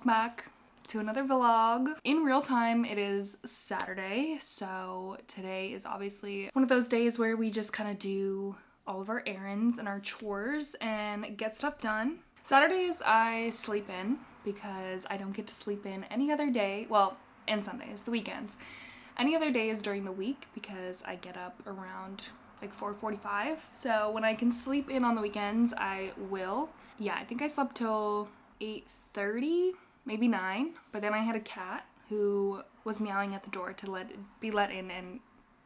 welcome back to another vlog. In real time, it is Saturday, so today is obviously one of those days where we just kind of do all of our errands and our chores and get stuff done. Saturdays I sleep in because I don't get to sleep in any other day, well, and Sundays, the weekends. Any other days during the week because I get up around like 4:45. So when I can sleep in on the weekends, I will. Yeah, I think I slept till 8:30, maybe 9, but then I had a cat who was meowing at the door to be let in and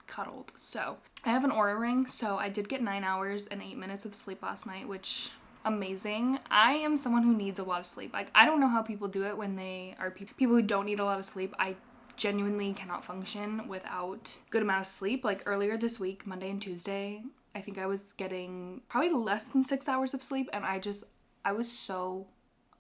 cuddled. So I have an Oura ring, so I did get 9 hours and 8 minutes of sleep last night, which amazing. I am someone who needs a lot of sleep. Like, I don't know how people do it when they are people who don't need a lot of sleep. I genuinely cannot function without good amount of sleep. Like earlier this week, Monday and Tuesday, I think I was getting probably less than 6 hours of sleep, and I was so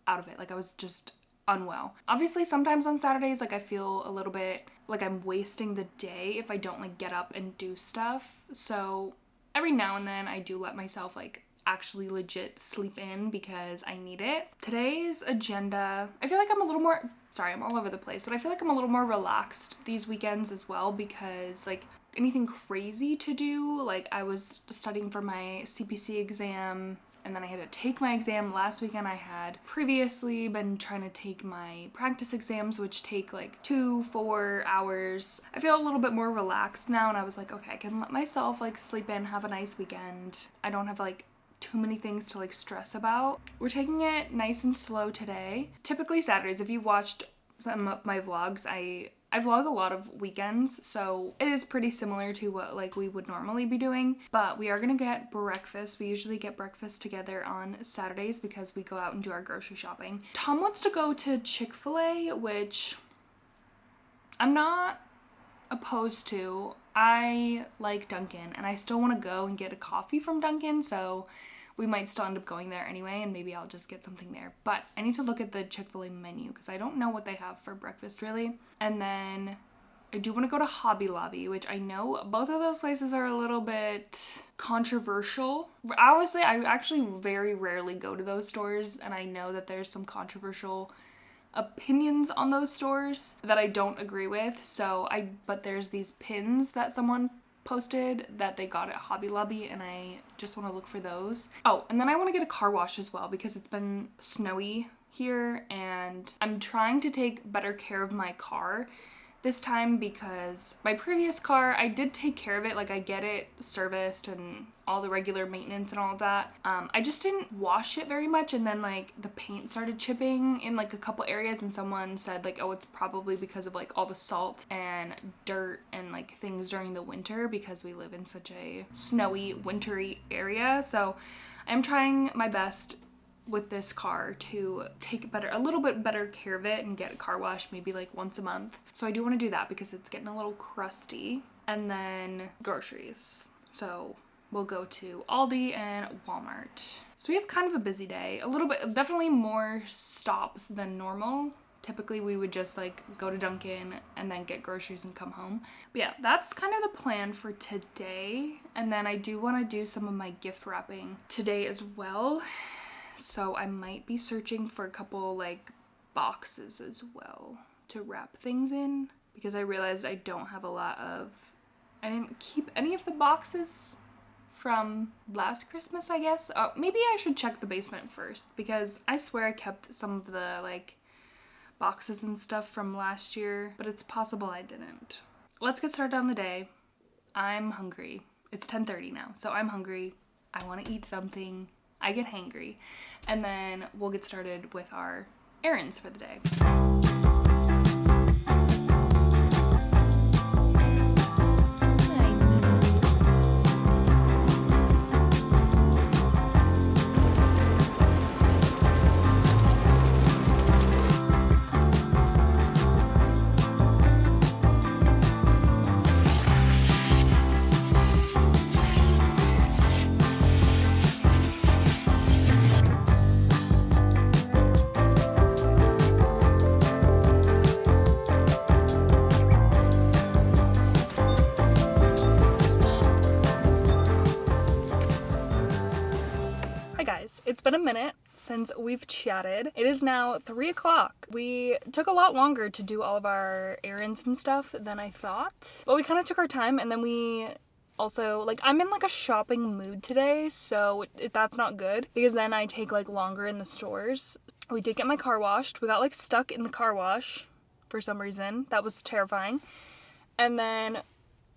out of it. Like, I was just unwell. Obviously, sometimes on Saturdays, like, I feel a little bit like I'm wasting the day if I don't like get up and do stuff. So every now and then I do let myself like actually legit sleep in because I need it. Today's agenda, I feel like I'm a little more, sorry, I'm all over the place, but I feel like I'm a little more relaxed these weekends as well because like anything crazy to do, like I was studying for my CPC exam and then I had to take my exam last weekend. I had previously been trying to take my practice exams, which take like 2-4 hours. I feel a little bit more relaxed now and I was like, okay, I can let myself like sleep in, have a nice weekend. I don't have like too many things to like stress about. We're taking it nice and slow today. Typically Saturdays, if you've watched some of my vlogs, I vlog a lot of weekends, so it is pretty similar to what like we would normally be doing, but we are gonna get breakfast. We usually get breakfast together on Saturdays because we go out and do our grocery shopping. Tom wants to go to Chick-fil-A, which I'm not opposed to. I like Dunkin' and I still want to go and get a coffee from Dunkin', so we might still end up going there anyway, and maybe I'll just get something there. But I need to look at the Chick-fil-A menu because I don't know what they have for breakfast really. And then I do want to go to Hobby Lobby, which I know both of those places are a little bit controversial. Honestly, I actually very rarely go to those stores, and I know that there's some controversial opinions on those stores that I don't agree with. But there's these pins that someone posted that they got at Hobby Lobby, and I just want to look for those. Oh, and then I want to get a car wash as well because it's been snowy here and I'm trying to take better care of my car this time because my previous car, I did take care of it. Like, I get it serviced and all the regular maintenance and all of that. I just didn't wash it very much, and then like the paint started chipping in like a couple areas, and someone said like, oh, it's probably because of like all the salt and dirt and like things during the winter because we live in such a snowy, wintry area. So I'm trying my best with this car to take a little bit better care of it and get a car wash maybe like once a month. So I do want to do that because it's getting a little crusty. And then groceries. So we'll go to Aldi and Walmart. So we have kind of a busy day. A little bit, definitely more stops than normal. Typically we would just like go to Dunkin' and then get groceries and come home. But yeah, that's kind of the plan for today. And then I do want to do some of my gift wrapping today as well. So I might be searching for a couple like boxes as well to wrap things in because I realized I don't have I didn't keep any of the boxes from last Christmas, I guess. Oh, maybe I should check the basement first because I swear I kept some of the like boxes and stuff from last year, but it's possible I didn't. Let's get started on the day. I'm hungry. It's 10:30 now, so I'm hungry. I want to eat something. I get hangry, and then we'll get started with our errands for the day. It's been a minute since we've chatted. It is now 3 o'clock. We took a lot longer to do all of our errands and stuff than I thought. But we kind of took our time, and then we also, like, I'm in like a shopping mood today, so that's not good because then I take like longer in the stores. We did get my car washed. We got like stuck in the car wash for some reason. That was terrifying. And then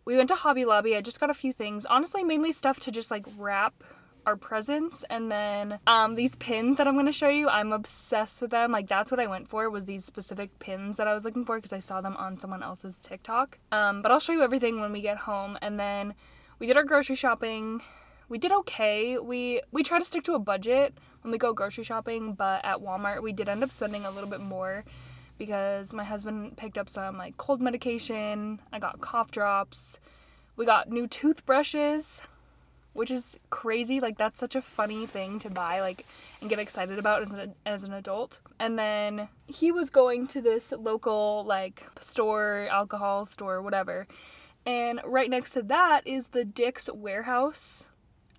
we went to Hobby Lobby. I just got a few things. Honestly, mainly stuff to just like wrap our presents. And then these pins that I'm going to show you, I'm obsessed with them. Like, that's what I went for, was these specific pins that I was looking for because I saw them on someone else's TikTok. But I'll show you everything when we get home. And then we did our grocery shopping. We did okay. We try to stick to a budget when we go grocery shopping, but at Walmart we did end up spending a little bit more because my husband picked up some like cold medication. I got cough drops. We got new toothbrushes, which is crazy. Like, that's such a funny thing to buy, like, and get excited about as an adult. And then he was going to this local like store, alcohol store, whatever. And right next to that is the Dick's Warehouse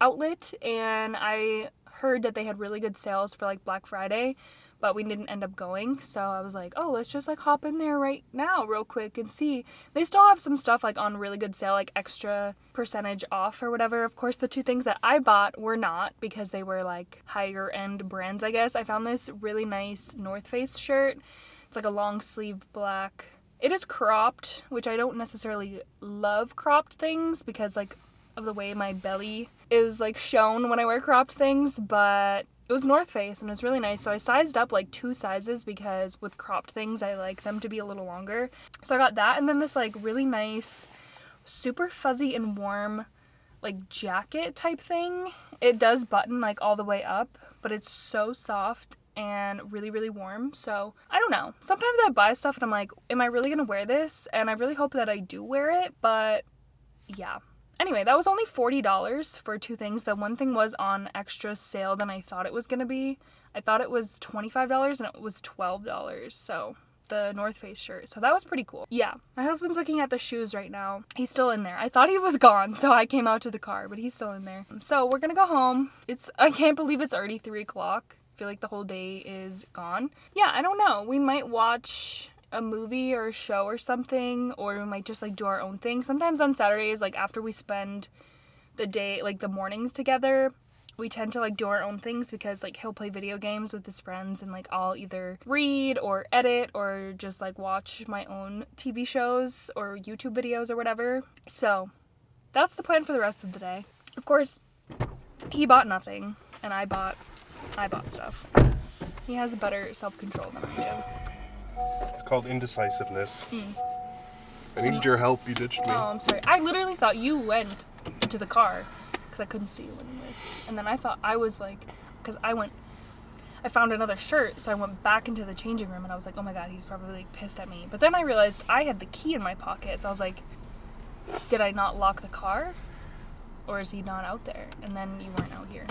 outlet, and I heard that they had really good sales for like Black Friday, but we didn't end up going. So I was like, oh, let's just like hop in there right now real quick and see. They still have some stuff like on really good sale, like extra percentage off or whatever. Of course, the two things that I bought were not, because they were like higher end brands, I guess. I found this really nice North Face shirt. It's like a long sleeve black. It is cropped, which I don't necessarily love cropped things because like of the way my belly is like shown when I wear cropped things, but it was North Face and it was really nice. So I sized up like 2 sizes because with cropped things I like them to be a little longer. So I got that, and then this like really nice, super fuzzy and warm like jacket type thing. It does button like all the way up, but it's so soft and really, really warm. So I don't know. Sometimes I buy stuff and I'm like, am I really gonna wear this? And I really hope that I do wear it, but yeah. Anyway, that was only $40 for 2 things. The one thing was on extra sale than I thought it was going to be. I thought it was $25 and it was $12. So the North Face shirt. So that was pretty cool. Yeah. My husband's looking at the shoes right now. He's still in there. I thought he was gone, so I came out to the car, but he's still in there. So we're going to go home. I can't believe it's already 3 o'clock. I feel like the whole day is gone. Yeah, I don't know. We might watch a movie or a show or something, or we might just like do our own thing. Sometimes on Saturdays, like after we spend the day, like the mornings together, we tend to like do our own things because like he'll play video games with his friends and like I'll either read or edit or just like watch my own TV shows or YouTube videos or whatever. So that's the plan for the rest of the day. Of course, he bought nothing and I bought stuff. He has better self-control than I do. It's called indecisiveness. I needed your help. You ditched me. Oh, I'm sorry. I literally thought you went to the car because I couldn't see you anyway. And then I thought I was like, because I found another shirt, so I went back into the changing room and I was like, oh my god, he's probably like pissed at me. But then I realized I had the key in my pocket, so I was like, did I not lock the car? Or is he not out there? And then you weren't out here.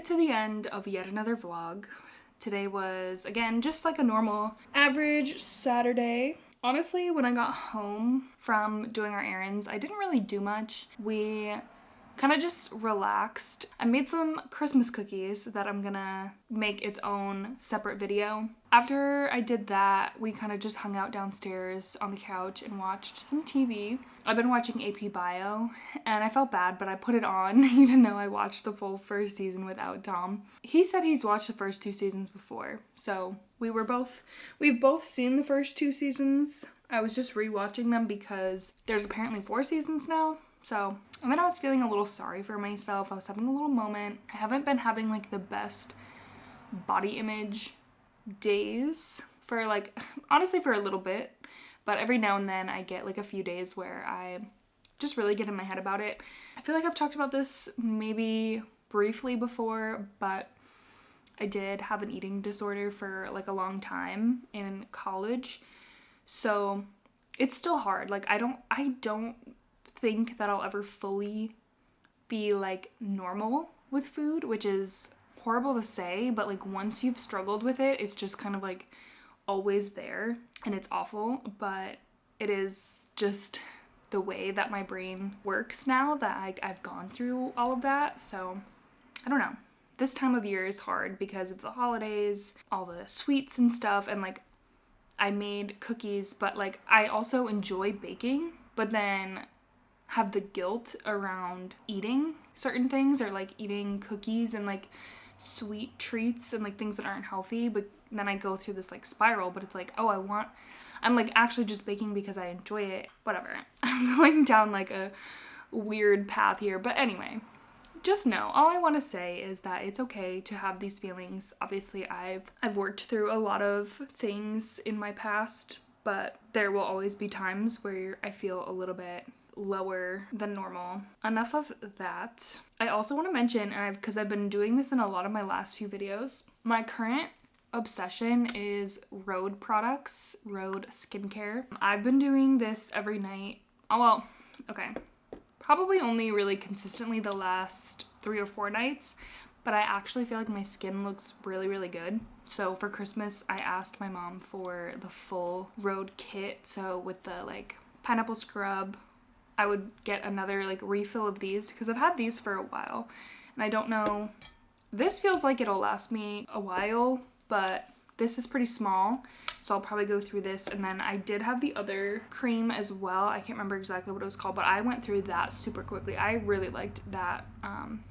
To the end of yet another vlog. Today was, again, just like a normal average Saturday. Honestly, when I got home from doing our errands, I didn't really do much. We kind of just relaxed. I made some Christmas cookies that I'm gonna make its own separate video. After I did that, we kind of just hung out downstairs on the couch and watched some TV. I've been watching AP Bio, and I felt bad, but I put it on even though I watched the full first season without Tom. He said he's watched the first 2 seasons before, so we've both seen the first 2 seasons. I was just rewatching them because there's apparently 4 seasons now. So, and then I was feeling a little sorry for myself. I was having a little moment. I haven't been having like the best body image days for like, honestly for a little bit, but every now and then I get like a few days where I just really get in my head about it. I feel like I've talked about this maybe briefly before, but I did have an eating disorder for like a long time in college. So it's still hard. Like I don't think that I'll ever fully be like normal with food, which is horrible to say, but like once you've struggled with it, it's just kind of like always there and it's awful, but it is just the way that my brain works now that I've gone through all of that. So I don't know. This time of year is hard because of the holidays, all the sweets and stuff, and like I made cookies, but like I also enjoy baking, but then have the guilt around eating certain things or like eating cookies and like sweet treats and like things that aren't healthy. But then I go through this like spiral, but it's like, oh, I'm like actually just baking because I enjoy it. Whatever. I'm going down like a weird path here. But anyway, just know, all I want to say is that it's okay to have these feelings. Obviously, I've worked through a lot of things in my past, but there will always be times where I feel a little bit lower than normal. Enough of that. I also want to mention, because I've been doing this in a lot of my last few videos, my current obsession is Rhode products, Rhode skincare. I've been doing this every night. Oh, well, okay. Probably only really consistently the last 3 or 4 nights, but I actually feel like my skin looks really, really good. So for Christmas, I asked my mom for the full Rhode kit. So with the like pineapple scrub, I would get another like refill of these because I've had these for a while and I don't know. This feels like it'll last me a while, but this is pretty small, so I'll probably go through this. And then I did have the other cream as well. I can't remember exactly what it was called, but I went through that super quickly. I really liked that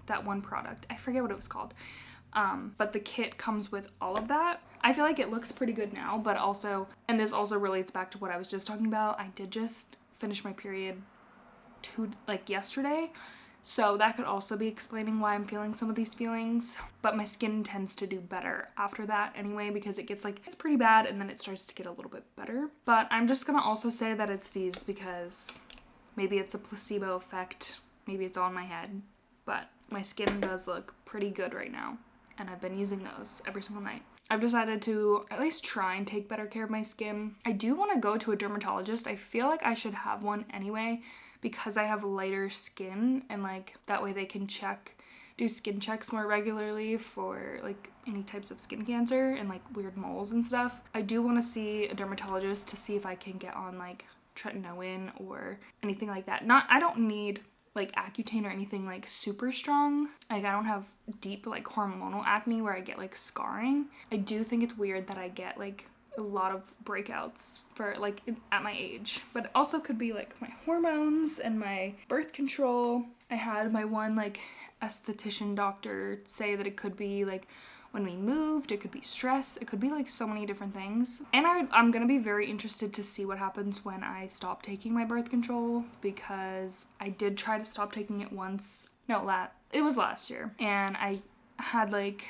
that one product. I forget what it was called. But the kit comes with all of that. I feel like it looks pretty good now, but also, and this also relates back to what I was just talking about, I did just finish my period yesterday. So that could also be explaining why I'm feeling some of these feelings. But my skin tends to do better after that anyway, because it gets like, it's pretty bad and then it starts to get a little bit better. But I'm just gonna also say that it's these because maybe it's a placebo effect. Maybe it's all in my head. But my skin does look pretty good right now. And I've been using those every single night. I've decided to at least try and take better care of my skin. I do want to go to a dermatologist. I feel like I should have one anyway because I have lighter skin and like that way they can do skin checks more regularly for like any types of skin cancer and like weird moles and stuff. I do want to see a dermatologist to see if I can get on like tretinoin or anything like that. I don't need like Accutane or anything like super strong. Like I don't have deep like hormonal acne where I get like scarring. I do think it's weird that I get like a lot of breakouts for like at my age, but it also could be like my hormones and my birth control. I had my one like esthetician doctor say that it could be like when we moved, it could be stress, it could be like so many different things. And I'm gonna be very interested to see what happens when I stop taking my birth control, because I did try to stop taking it once. It was last year, and I had like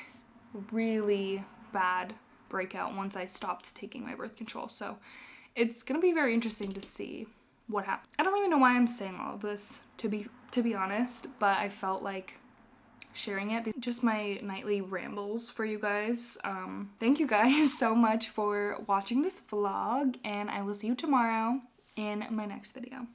really bad breakout once I stopped taking my birth control. So it's gonna be very interesting to see what happens. I don't really know why I'm saying all of this, to be honest, but I felt like sharing it. Just my nightly rambles for you guys. Thank you guys so much for watching this vlog, and I will see you tomorrow in my next video.